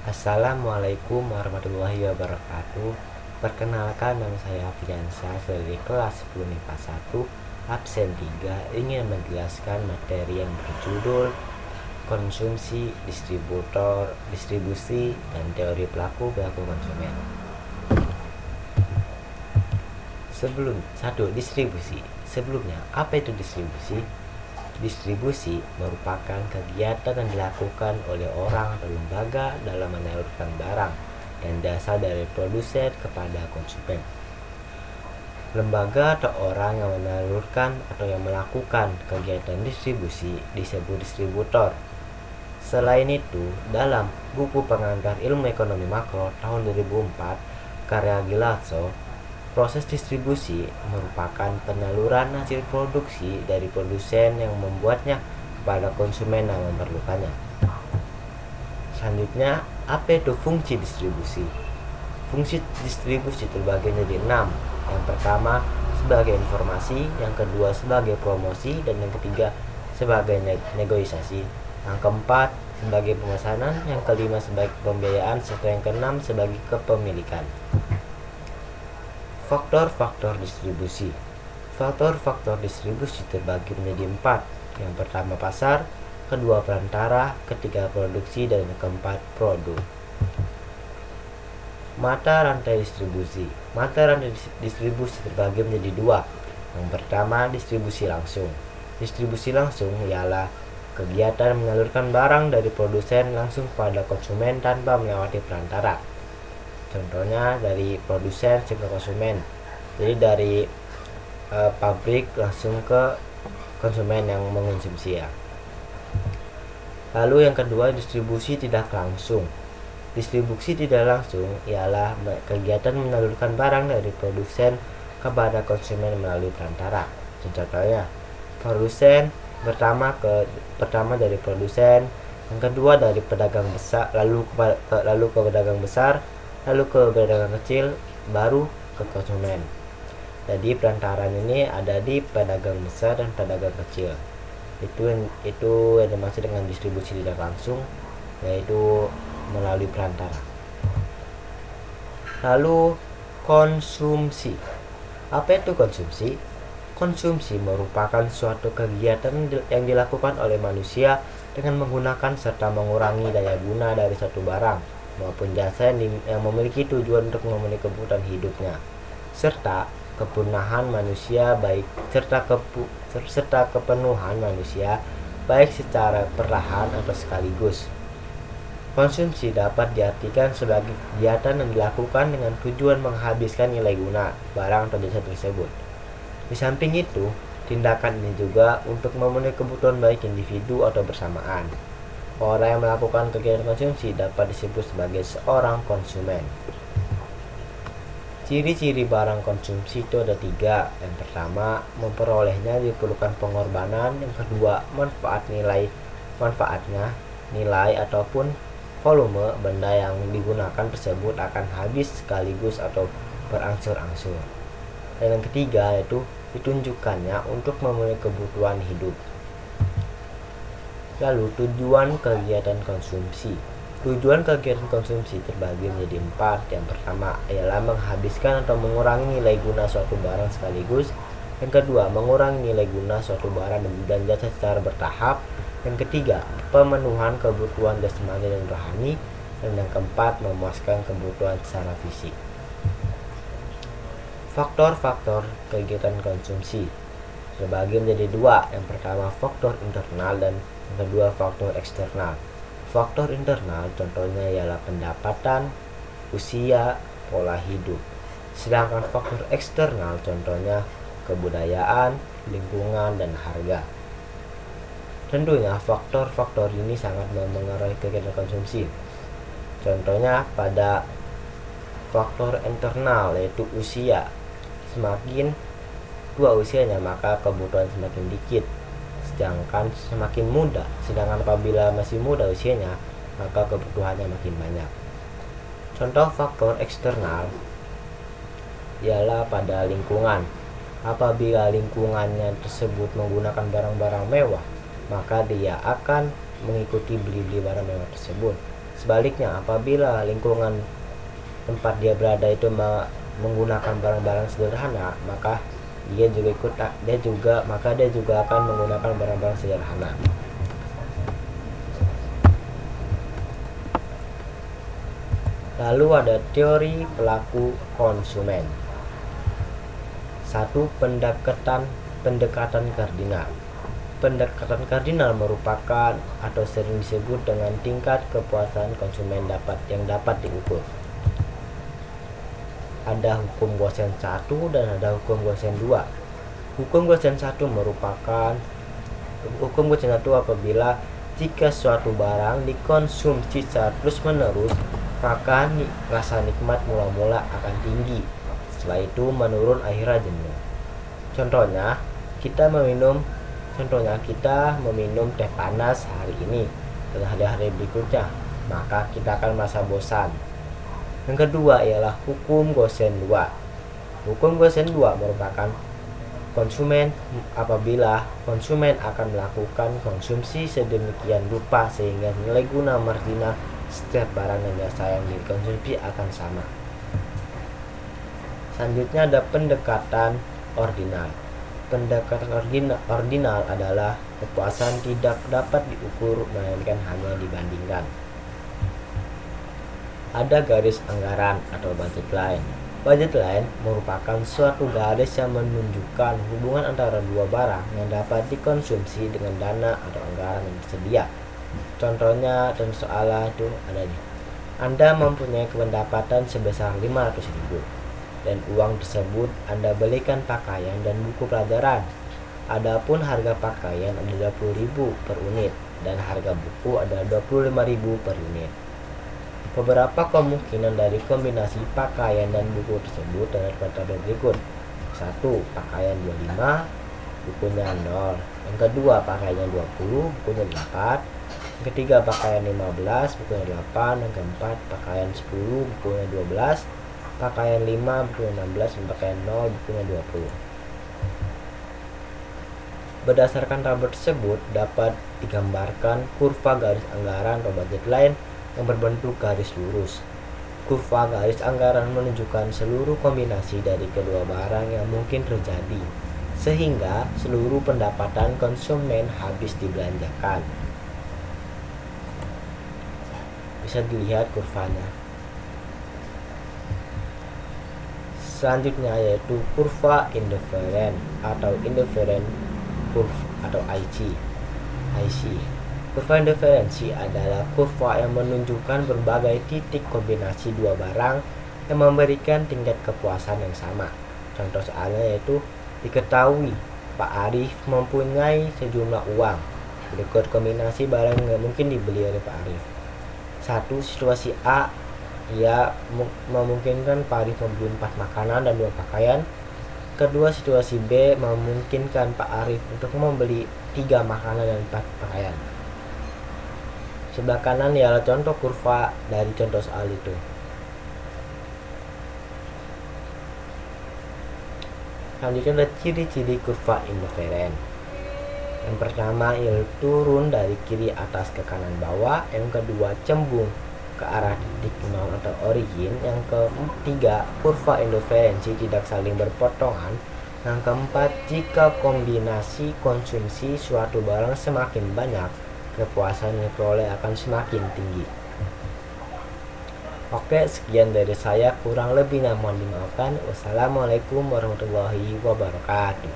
Assalamualaikum warahmatullahi wabarakatuh. Perkenalkan, nama saya Fiansyah dari kelas 10 MIPA 1 absen 3, ingin menjelaskan materi yang berjudul konsumsi, distribusi, dan teori pelaku konsumen. Distribusi. Sebelumnya, apa itu distribusi? Distribusi merupakan kegiatan yang dilakukan oleh orang atau lembaga dalam menyalurkan barang dan jasa dari produsen kepada konsumen. Lembaga atau orang yang menyalurkan atau yang melakukan kegiatan distribusi disebut distributor. Selain itu, dalam buku pengantar ilmu ekonomi makro tahun 2004 karya Gilazzo, proses distribusi merupakan penyaluran hasil produksi dari produsen yang membuatnya kepada konsumen yang memerlukannya. Selanjutnya, apa itu fungsi distribusi? Fungsi distribusi terbagi menjadi 6. Yang pertama sebagai informasi, yang kedua sebagai promosi, dan yang ketiga sebagai negosiasi. Yang keempat sebagai pemesanan, yang kelima sebagai pembiayaan, serta yang keenam sebagai kepemilikan. Faktor-faktor distribusi. Faktor-faktor distribusi terbagi menjadi 4. Yang pertama pasar, kedua perantara, ketiga produksi, dan yang keempat produk. Mata rantai distribusi. Mata rantai distribusi terbagi menjadi 2. Yang pertama distribusi langsung. Distribusi langsung ialah kegiatan menyalurkan barang dari produsen langsung kepada konsumen tanpa melewati perantara. Contohnya dari produsen ke konsumen, jadi dari pabrik langsung ke konsumen yang mengonsumsi ya. Lalu yang kedua distribusi tidak langsung. Distribusi tidak langsung ialah kegiatan menyalurkan barang dari produsen kepada konsumen melalui perantara. Contohnya produsen pertama dari produsen, yang kedua dari pedagang besar, lalu ke pedagang besar, lalu ke pedagang kecil, baru ke konsumen. Jadi perantaraan ini ada di pedagang besar dan pedagang kecil. Itu yang dimaksud dengan distribusi tidak langsung, yaitu melalui perantara. Lalu konsumsi. Apa itu konsumsi? Konsumsi merupakan suatu kegiatan yang dilakukan oleh manusia dengan menggunakan serta mengurangi daya guna dari suatu barang maupun jasa yang memiliki tujuan untuk memenuhi kebutuhan hidupnya, serta kepenuhan manusia baik secara perlahan atau sekaligus. Konsumsi dapat diartikan sebagai kegiatan yang dilakukan dengan tujuan menghabiskan nilai guna barang atau jasa tersebut. Di samping itu, tindakan ini juga untuk memenuhi kebutuhan baik individu atau bersamaan. Orang yang melakukan kegiatan konsumsi dapat disebut sebagai seorang konsumen. Ciri-ciri barang konsumsi itu ada 3. Yang pertama, memperolehnya diperlukan pengorbanan. Yang kedua, manfaatnya, nilai ataupun volume benda yang digunakan tersebut akan habis sekaligus atau berangsur-angsur. Dan yang ketiga yaitu ditunjukkannya untuk memenuhi kebutuhan hidup. Lalu tujuan kegiatan konsumsi. Tujuan kegiatan konsumsi terbagi menjadi 4. Yang pertama ialah menghabiskan atau mengurangi nilai guna suatu barang sekaligus. Yang kedua, mengurangi nilai guna suatu barang dan jasa secara bertahap. Yang ketiga, pemenuhan kebutuhan jasmani dan rohani. Dan yang keempat, memuaskan kebutuhan secara fisik. Faktor-faktor kegiatan konsumsi terbagi menjadi 2. Yang pertama faktor internal dan yang kedua faktor eksternal. Faktor internal contohnya ialah pendapatan, usia, pola hidup. Sedangkan faktor eksternal contohnya kebudayaan, lingkungan, dan harga. Tentunya faktor-faktor ini sangat mempengaruhi kegiatan konsumsi. Contohnya pada faktor internal yaitu usia. Semakin tua usianya maka kebutuhan semakin dikit. Sedangkan apabila masih muda usianya maka kebutuhannya makin banyak. Contoh faktor eksternal ialah pada lingkungan. Apabila lingkungannya tersebut menggunakan barang-barang mewah, maka dia akan mengikuti beli-beli barang mewah tersebut. Sebaliknya, apabila lingkungan tempat dia berada itu menggunakan barang-barang sederhana, maka dia juga akan menggunakan barang-barang sederhana. Lalu ada teori pelaku konsumen. 1. Pendekatan kardinal. Pendekatan kardinal merupakan atau sering disebut dengan tingkat kepuasan konsumen yang dapat diukur. Ada hukum Gosen 1 dan ada hukum Gosen 2. Hukum Gosen 1 apabila jika suatu barang dikonsumsi secara terus-menerus, maka rasa nikmat mula-mula akan tinggi. Setelah itu menurun, akhirnya jenuh. Contohnya kita meminum teh panas hari ini, dan hari-hari berikutnya, maka kita akan merasa bosan. Yang kedua ialah hukum Gosen 2. Hukum Gosen 2 merupakan apabila konsumen akan melakukan konsumsi sedemikian rupa sehingga nilai guna marginal setiap barang dan jasa yang dikonsumsi akan sama. Selanjutnya ada pendekatan ordinal. Pendekatan ordinal adalah kepuasan tidak dapat diukur melainkan hanya dibandingkan. Ada garis anggaran atau budget line. Budget line merupakan suatu garis yang menunjukkan hubungan antara dua barang yang dapat dikonsumsi dengan dana atau anggaran yang tersedia. Contohnya dan soalnya itu ada nih. Anda mempunyai pendapatan sebesar 500.000 dan uang tersebut Anda belikan pakaian dan buku pelajaran. Adapun harga pakaian ada 20.000 per unit dan harga buku ada 25.000 per unit. Beberapa kemungkinan dari kombinasi pakaian dan buku tersebut adalah tabel berikut. 1. Pakaian 25, bukunya 0. Yang kedua, pakaiannya 20, bukunya 4. Yang ketiga, pakaian 15, bukunya 8. Yang keempat, pakaian 10, bukunya 12. Pakaian 5, bukunya 16. Dan pakaian 0, bukunya 20. Berdasarkan tabel tersebut dapat digambarkan kurva garis anggaran atau budget line yang berbentuk garis lurus. Kurva garis anggaran menunjukkan seluruh kombinasi dari kedua barang yang mungkin terjadi, sehingga seluruh pendapatan konsumen habis dibelanjakan. Bisa dilihat kurvanya. Selanjutnya yaitu kurva indifferent atau indifferent curve atau IC. Kurva indiferensi adalah kurva yang menunjukkan berbagai titik kombinasi dua barang yang memberikan tingkat kepuasan yang sama. Contoh soalnya yaitu diketahui Pak Arif mempunyai sejumlah uang. Berikut kombinasi barang yang mungkin dibeli oleh Pak Arif. 1. Situasi A, ia memungkinkan Pak Arif membeli 4 makanan dan 2 pakaian. Kedua, situasi B memungkinkan Pak Arif untuk membeli 3 makanan dan 4 pakaian. Sebelah kanan ialah contoh kurva dari contoh soal itu. Selanjutnya ada ciri-ciri kurva indifferent. Yang pertama ialah turun dari kiri atas ke kanan bawah. Yang kedua, cembung ke arah titik nol atau origin. Yang ketiga, kurva indiferensi tidak saling berpotongan. Yang keempat, jika kombinasi konsumsi suatu barang semakin banyak, kepuasan yang diperoleh akan semakin tinggi. Oke, sekian dari saya, kurang lebihnya mohon dimaafkan. Wassalamualaikum warahmatullahi wabarakatuh.